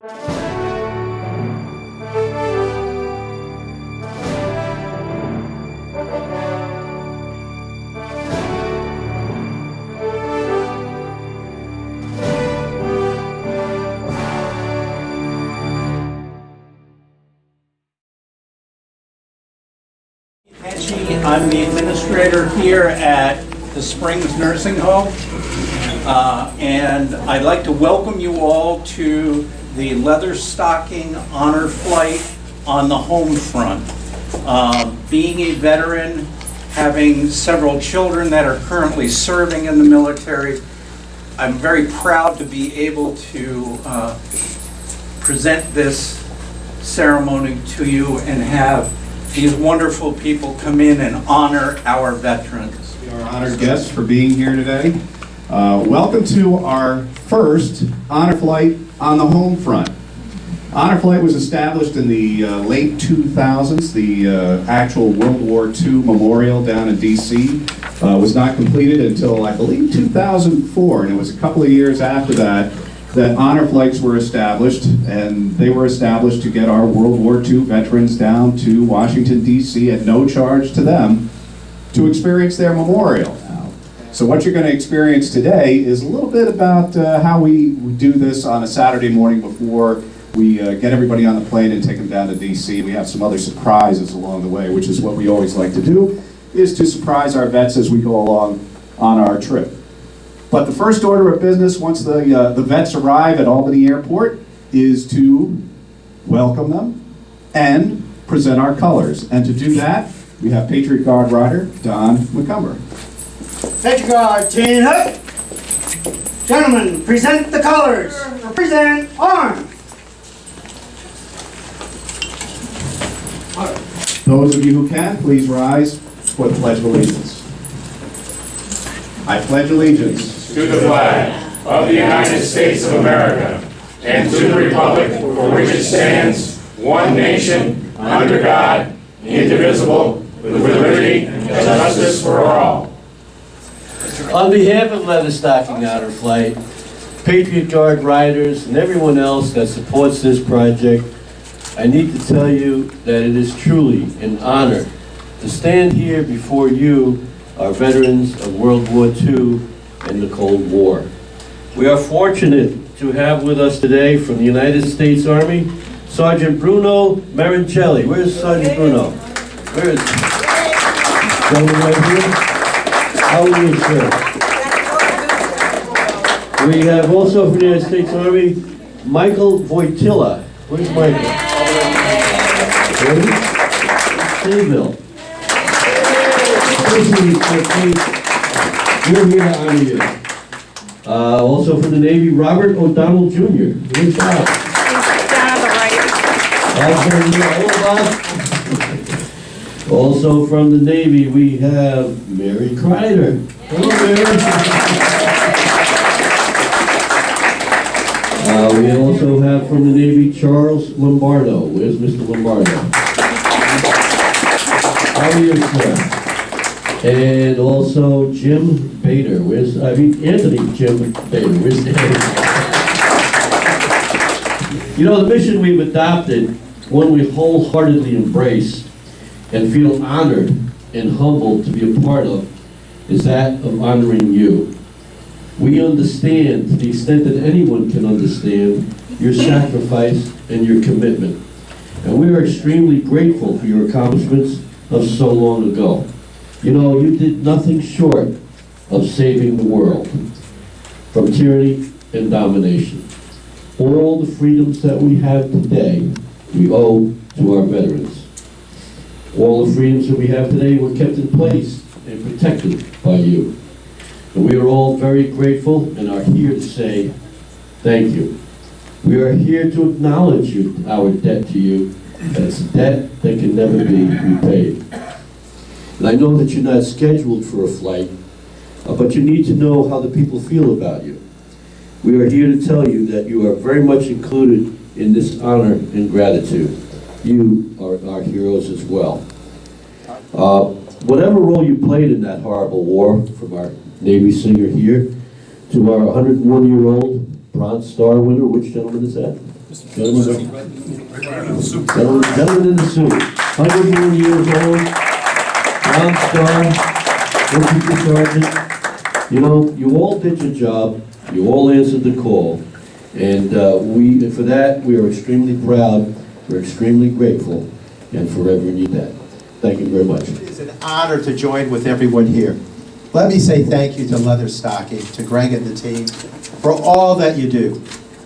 I'm the administrator here at the Springs Nursing Home, and I'd like to welcome you all to the Leatherstocking Honor Flight on the Homefront. Being a veteran, having several children that are currently serving in the military, I'm very proud to be able to present this ceremony to you and have these wonderful people come in and honor our veterans. We are honored guests for being here today. Welcome to our first Honor Flight on the Homefront. Honor Flight was established in the late 2000s. The actual World War II memorial down in DC was not completed until, I believe, 2004, and it was a couple of years after that honor flights were established, and they were established to get our World War II veterans down to Washington, D.C. at no charge to them to experience their memorial. So what you're going to experience today is a little bit about how we do this on a Saturday morning before we get everybody on the plane and take them down to D.C. We have some other surprises along the way, which is what we always like to do, is to surprise our vets as we go along on our trip. But the first order of business, once the vets arrive at Albany Airport, is to welcome them and present our colors. And to do that, we have Patriot Guard Rider Don McCumber. Patriot Guard, Team Hook. Gentlemen, present the colors. Present arms. Those of you who can, please rise for the Pledge of Allegiance. I pledge allegiance to the flag of the United States of America and to the republic for which it stands, one nation, under God, indivisible, with liberty and justice for all. On behalf of Leatherstocking Honor Flight, Patriot Guard Riders, and everyone else that supports this project, I need to tell you that it is truly an honor to stand here before you, our veterans of World War II and the Cold War. We are fortunate to have with us today from the United States Army, Sergeant Bruno Marincelli. Where's Sergeant Bruno? Where is he? Gentleman right here. How are you, sir? We have also from the United States Army, Michael Voitila. Where's Michael? Sayville. We're here to honor you. Also from the Navy, Robert O'Donnell Jr. Where's Bob? Also from the Navy, we have Mary Kreider. Hello, Mary. We also have from the Navy, Charles Lombardo. Where's Mr. Lombardo? How are you, sir? And also Jim Bader. Anthony Jim Bader. Where's Anthony? You know, the mission we've adopted, one we wholeheartedly embrace and feel honored and humbled to be a part of, is that of honoring you. We understand, to the extent that anyone can understand, your sacrifice and your commitment. And we are extremely grateful for your accomplishments of so long ago. You know, you did nothing short of saving the world from tyranny and domination. All the freedoms that we have today, we owe to our veterans. All the freedoms that we have today were kept in place and protected by you. And we are all very grateful and are here to say thank you. We are here to acknowledge our debt to you. That's a debt that can never be repaid. And I know that you're not scheduled for a flight, but you need to know how the people feel about you. We are here to tell you that you are very much included in this honor and gratitude. You are our heroes as well. Whatever role you played in that horrible war, from our Navy singer here to our 101-year-old Bronze Star winner, which gentleman is that? Gentlemen in the suit, 101 years old, Brown Star, infantry sergeant. You know, you all did your job, you all answered the call, and for that, we are extremely proud, we're extremely grateful, and forever need that. Thank you very much. It is an honor to join with everyone here. Let me say thank you to Leatherstocking, to Greg and the team, for all that you do,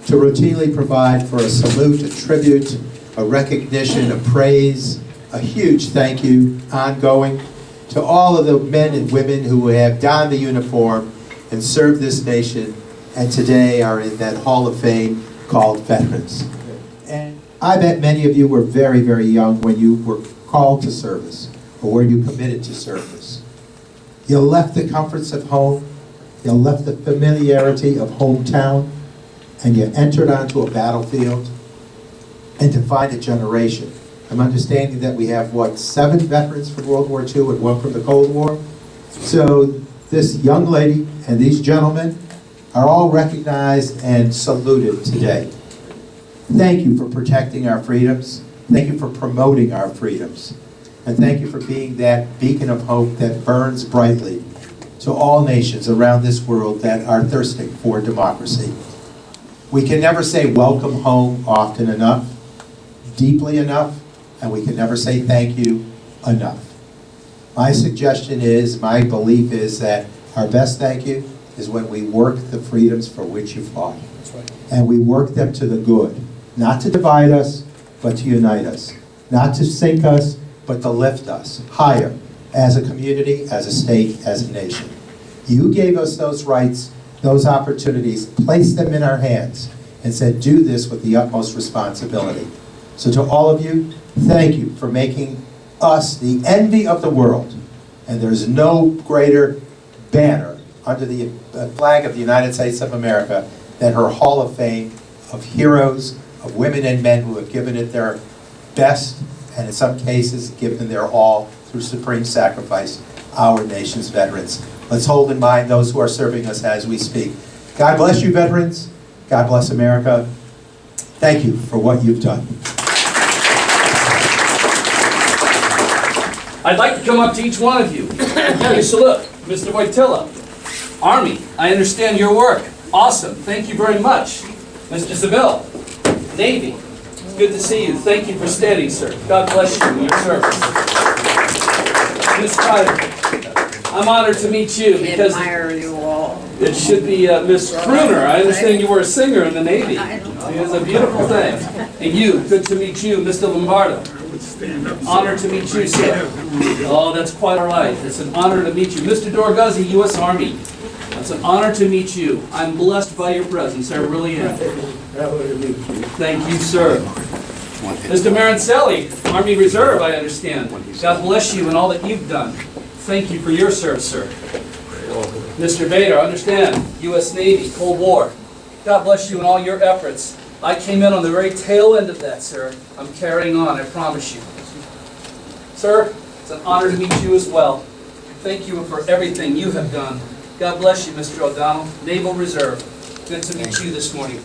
to routinely provide for a salute, a tribute, a recognition, a praise, a huge thank you, ongoing, to all of the men and women who have donned the uniform and served this nation, and today are in that Hall of Fame called Veterans. And I bet many of you were very, very young when you were called to service, or when you committed to service. You left the comforts of home, you left the familiarity of hometown, and you entered onto a battlefield, and to find a generation. I'm understanding that we have, what, 7 veterans from World War II and 1 from the Cold War? So this young lady and these gentlemen are all recognized and saluted today. Thank you for protecting our freedoms. Thank you for promoting our freedoms. And thank you for being that beacon of hope that burns brightly to all nations around this world that are thirsting for democracy. We can never say welcome home often enough, deeply enough, and we can never say thank you enough. My suggestion is, my belief is that our best thank you is when we work the freedoms for which you fought. And we work them to the good, not to divide us, but to unite us. Not to sink us, but to lift us higher as a community, as a state, as a nation. You gave us those rights, those opportunities, placed them in our hands, and said, do this with the utmost responsibility. So to all of you, thank you for making us the envy of the world. And there's no greater banner under the flag of the United States of America than her Hall of Fame of heroes, of women and men who have given it their best, and in some cases given their all through supreme sacrifice, our nation's veterans. Let's hold in mind those who are serving us as we speak. God bless you, veterans. God bless America. Thank you for what you've done. I'd like to come up to each one of you and give you a salute. Mr. Wojtyla, Army, I understand your work. Awesome. Thank you very much. Mr. Seville, Navy, it's good to see you. Thank you for standing, sir. God bless you in your service. Miss Ryder, I'm honored to meet you because admire you all. it should be Miss Crooner. I understand you were a singer in the Navy. It's a beautiful thing. And you, good to meet you, Mr. Lombardo. Honored to meet you, sir. Oh, that's quite all right. It's an honor to meet you. Mr. Dorguzzi, U.S. Army. It's an honor to meet you. I'm blessed by your presence. I really am. Thank you, sir. Mr. Marincelli, Army Reserve, I understand. God bless you and all that you've done. Thank you for your service, sir. Mr. Vader, understand, U.S. Navy, Cold War. God bless you and all your efforts. I came in on the very tail end of that, sir. I'm carrying on, I promise you. Sir, it's an honor to meet you as well. Thank you for everything you have done. God bless you, Mr. O'Donnell, Naval Reserve. Good to meet you this morning.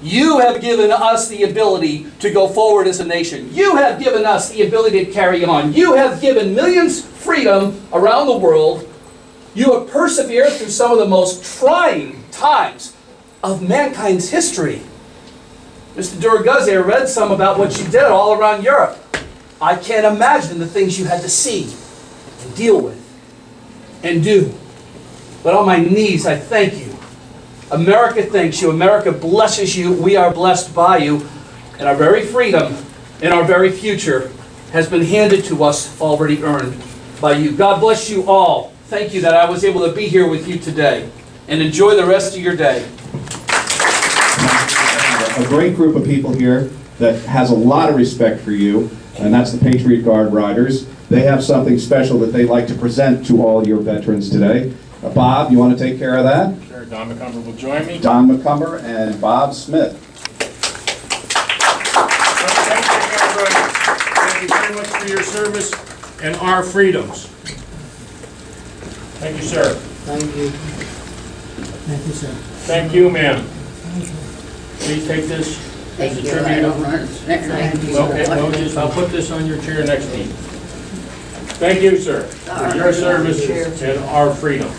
You have given us the ability to go forward as a nation. You have given us the ability to carry on. You have given millions freedom around the world. You have persevered through some of the most trying times of mankind's history. Mr. Dorguzzi, I read some about what you did all around Europe. I can't imagine the things you had to see and deal with and do. But on my knees, I thank you. America thanks you. America blesses you. We are blessed by you. And our very freedom and our very future has been handed to us, already earned by you. God bless you all. Thank you that I was able to be here with you today. And enjoy the rest of your day. A great group of people here that has a lot of respect for you, and that's the Patriot Guard Riders. They have something special that they'd like to present to all your veterans today. Bob, you want to take care of that? Sure, Don McCumber will join me. Don McCumber and Bob Smith. Thank you, everybody. Thank you very much for your service and our freedoms. Thank you, sir. Thank you. Thank you, sir. Thank you, ma'am. Please take this. Thank you, I don't understand. Thank you. Okay, I'll put this on your chair next to you. Thank you, sir, for your service and our freedom.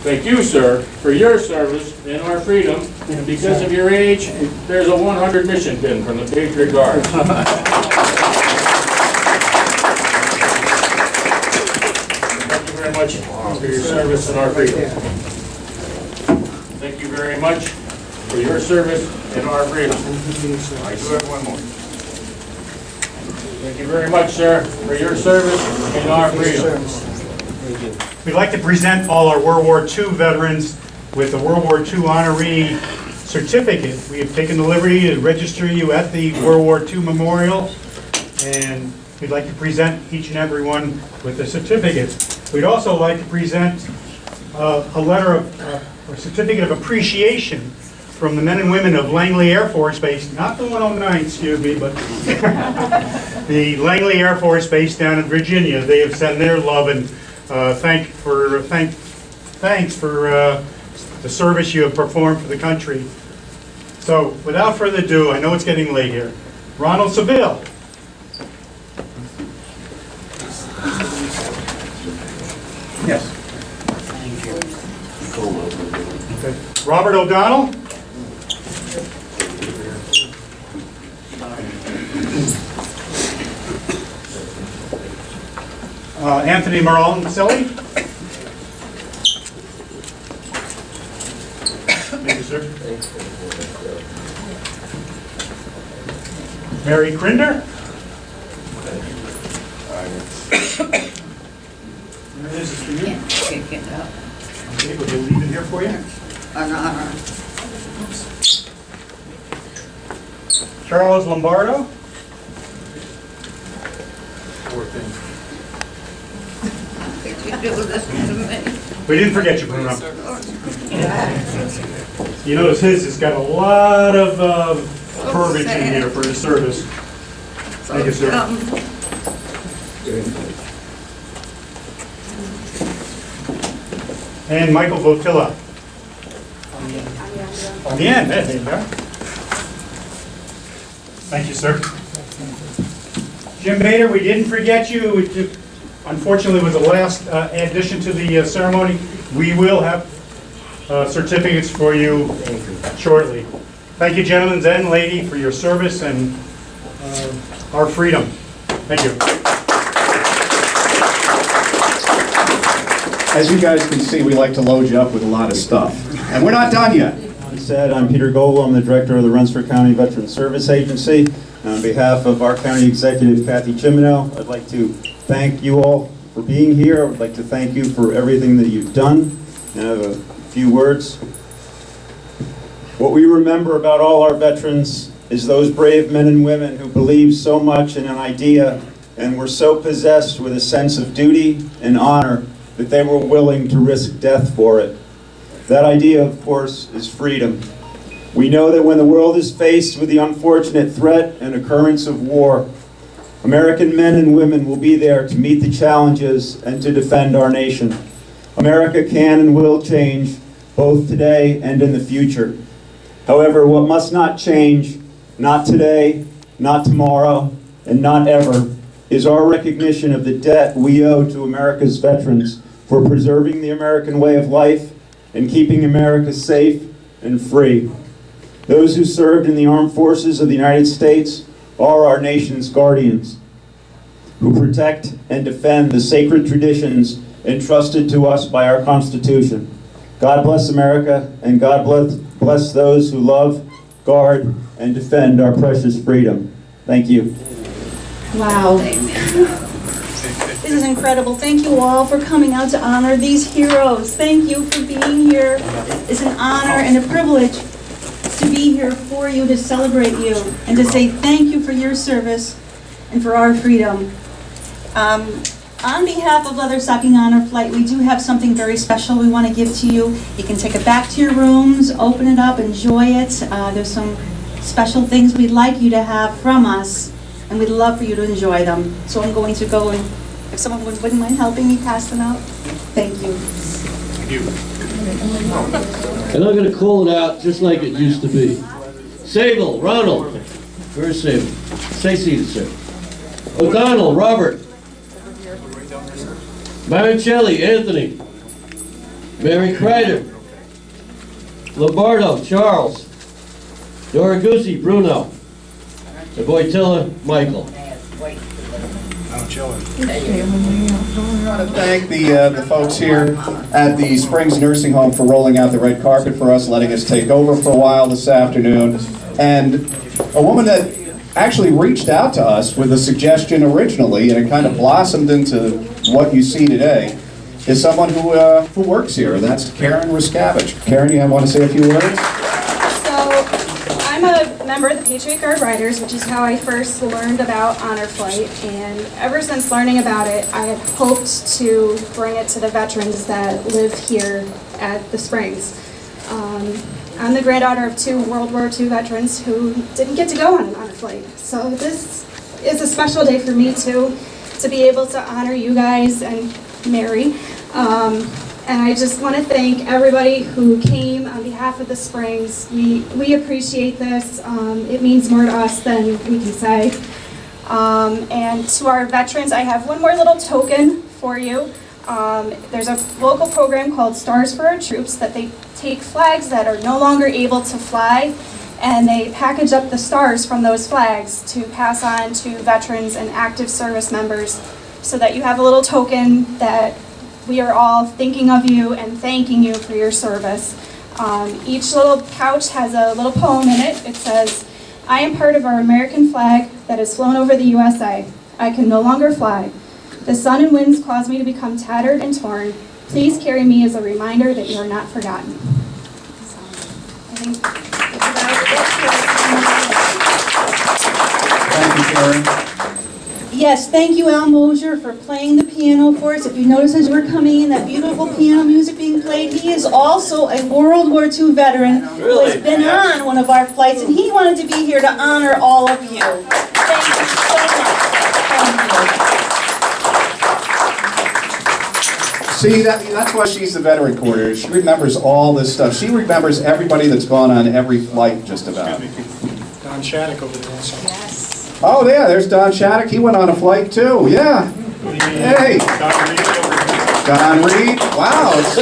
Thank you, sir, for your service and our freedom. And because of your age, there's a 100 mission pin from the Patriot Guard. Thank you very much for your service and our freedom. Thank you very much for your service and our freedom. I do have one more. Thank you very much, sir, for your service and our freedom. We'd like to present all our World War II veterans with the World War II honoree certificate. We have taken the liberty to register you at the World War II Memorial, and we'd like to present each and every one with a certificate. We'd also like to present a letter of, a certificate of appreciation from the men and women of Langley Air Force Base, not the 109, excuse me, but the Langley Air Force Base down in Virginia. They have sent their love and thanks for the service you have performed for the country. So, without further ado, I know it's getting late here. Ronald Seville. Yes. Okay. Robert O'Donnell. Anthony Morone-Silly. Thank you, sir. Mary Crinder. This is for you. Can't pick it up. Okay, we'll leave it here for you. An honor. Charles Lombardo. Did you do this to me? We didn't forget you, Bruno. You notice his has got a lot of verbiage in here for his service. Thank you, sir. And Michael Votilla. On the end, there you go. Thank you, sir. Jim Bader, we didn't forget you. It unfortunately was the last addition to the ceremony. We will have certificates for you shortly. Thank you, gentlemen and lady, for your service and our freedom. Thank you. As you guys can see, we like to load you up with a lot of stuff. And we're not done yet. Said, I'm Peter Goble. I'm the director of the Rensselaer County Veteran Service Agency. On behalf of our county executive, Kathy Chimino, I'd like to thank you all for being here. I would like to thank you for everything that you've done. And I have a few words. What we remember about all our veterans is those brave men and women who believed so much in an idea and were so possessed with a sense of duty and honor that they were willing to risk death for it. That idea, of course, is freedom. We know that when the world is faced with the unfortunate threat and occurrence of war, American men and women will be there to meet the challenges and to defend our nation. America can and will change, both today and in the future. However, what must not change, not today, not tomorrow, and not ever, is our recognition of the debt we owe to America's veterans for preserving the American way of life and keeping America safe and free. Those who served in the armed forces of the United States are our nation's guardians, who protect and defend the sacred traditions entrusted to us by our Constitution. God bless America, and God bless those who love, guard, and defend our precious freedom. Thank you. Wow. This is incredible. Thank you all for coming out to honor these heroes. Thank you for being here. It's an honor and a privilege to be here for you, to celebrate you, and to say thank you for your service and for our freedom. On behalf of Leatherstocking Honor Flight, we do have something very special we want to give to you. You can take it back to your rooms, open it up, enjoy it. There's some special things we'd like you to have from us, and we'd love for you to enjoy them. So I'm going to go, and if someone wouldn't mind helping me pass them out. Thank you. And I'm going to call it out just like it used to be. Sable, Ronald. Where's Sable? Stay seated, sir. O'Donnell, Robert. Maricelli, Anthony. Mary Kreider. Lombardo, Charles. Doraguzzi, Bruno. And Boytilla, Michael. I want to thank the folks here at the Springs Nursing Home for rolling out the red carpet for us, letting us take over for a while this afternoon. And a woman that actually reached out to us with a suggestion originally, and it kind of blossomed into what you see today, is someone who works here. That's Karen Ruskavich. Karen, you want to say a few words? I'm a member of the Patriot Guard Riders, which is how I first learned about Honor Flight, and ever since learning about it, I had hoped to bring it to the veterans that live here at the Springs. I'm the granddaughter of 2 World War II veterans who didn't get to go on an Honor Flight, so this is a special day for me too, to be able to honor you guys and Mary. And I just want to thank everybody who came on behalf of the Springs. We appreciate this. It means more to us than we can say. And to our veterans, I have one more little token for you. There's a local program called Stars for Our Troops that they take flags that are no longer able to fly, and they package up the stars from those flags to pass on to veterans and active service members, so that you have a little token that we are all thinking of you and thanking you for your service. Each little pouch has a little poem in it. It says, "I am part of our American flag that has flown over the USA. I can no longer fly. The sun and winds cause me to become tattered and torn. Please carry me as a reminder that you are not forgotten." So, I think that's Thank you, Karen. Yes, thank you, Al Mosier, for playing the piano for us. If you notice as we're coming in, that beautiful piano music being played, he is also a World War II veteran who has been on one of our flights, and he wanted to be here to honor all of you. Thank you so much. See, that's why she's the veteran coordinator. She remembers all this stuff. She remembers everybody that's gone on every flight, just about. Don Shattuck over there also. Yes. Oh, yeah, there's Don Shattuck. He went on a flight, too. Yeah. Hey. Don Reed. Wow, it's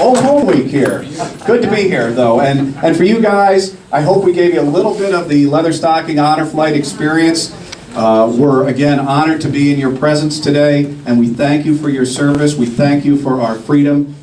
Old Home Week here. Good to be here, though. And for you guys, I hope we gave you a little bit of the Leatherstocking Honor Flight experience. We're, again, honored to be in your presence today, and we thank you for your service. We thank you for our freedom